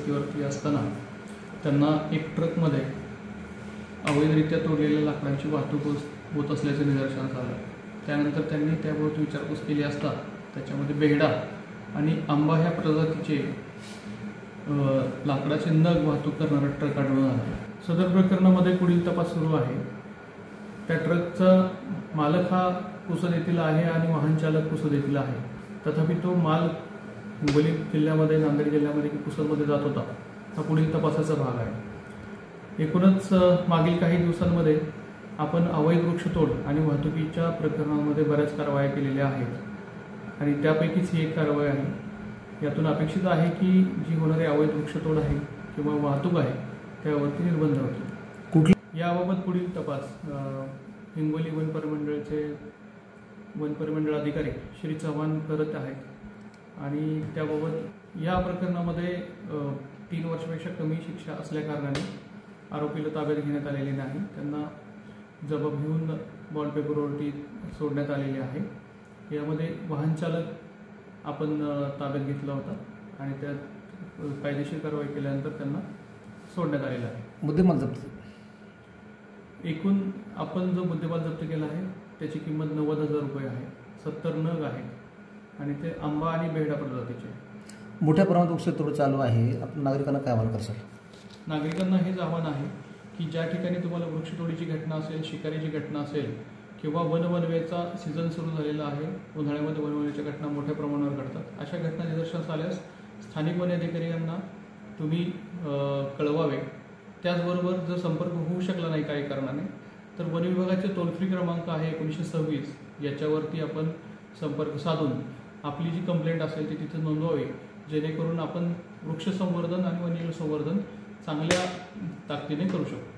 गस्तीवरती असताना त्यांना एक ट्रकमध्ये अवैधरित्या तोडलेल्या लाकडांची वाहतूक होत असल्याचं निदर्शनास आलं। त्यानंतर त्यांनी त्याबाबत विचारपूस केली असता त्याच्यामध्ये बेहडा आणि आंबा ह्या प्रजातीचे लाकडाचे नग वाहतूक करणारा ट्रक आढळून आला। सदर प्रकरणामध्ये पुढील तपास सुरू आहे। त्या ट्रकचा मालक हा पुसद येथील आहे आणि वाहन चालक पुसद येथील आहे। तथापि तो माल हिंगोली जिल्ह्यामध्ये, नांदेड जिल्ह्यामध्ये की पुसदमध्ये जात होता हा पुढील तपासाचा भाग आहे। एकूणच मागील काही दिवसांमध्ये आपण अवैध वृक्षतोड आणि वाहतुकीच्या प्रकरणांमध्ये बऱ्याच कारवाया केलेल्या आहेत आणि त्यापैकीच ही एक कारवाई आहे। यातून अपेक्षित आहे की जी होणारी अवैध वृक्षतोड आहे किंवा वाहतूक आहे त्यावरती निर्बंध होतील। याबाबत पुढील तपास हिंगोली वन परिमंडळ अधिकारी श्री चव्हाण करत आहेत आणि त्याबाबत या प्रकरणामध्ये 3 वर्षापेक्षा कमी शिक्षा असल्या कारणाने आरोपीला ताब्यात घेण्यात आलेले नाही। त्यांना जबाब घेऊन बॉन्ड पेपरवरती सोडण्यात आलेले आहे। यामध्ये वाहन चालक आपण ताब्यात घेतला होता आणि त्यात कायदेशीर कारवाई केल्यानंतर त्यांना सोडण्यात आलेलं आहे। मुद्देमाल जप्त एकूण आपण जो मुद्देमाल जप्त केला आहे त्याची किंमत 90,000 रुपये आहे। 70 नग आहेत आणि ते आंबा आणि बेहडा प्रजातीचे। मोठ्या प्रमाणात वृक्षतोड चालू आहे, आपण नागरिकांना काय आवाहन करसाल? नागरिकांना हेच आव्हान आहे की ज्या ठिकाणी तुम्हाला वृक्षतोडीची घटना असेल, शिकारीची घटना असेल किंवा वनवेचा सीझन सुरू झालेला आहे, उन्हाळ्यामध्ये वनवेच्या घटना मोठ्या प्रमाणावर घडतात, अशा घटना निदर्शनास आल्यास स्थानिक वन अधिकाऱ्यांना तुम्ही कळवावे। त्याचबरोबर जर संपर्क होऊ शकला नाही काही कारणाने तर वन विभागाचे टोल फ्री क्रमांक आहे 1926, याच्यावरती आपण संपर्क साधून आपली जी कंप्लेंट असेल ती तिथे नोंदवावी, जेणेकरून आपण वृक्ष संवर्धन आणि वन्यजीव संवर्धन चांगल्या ताकदीने करू शकतो।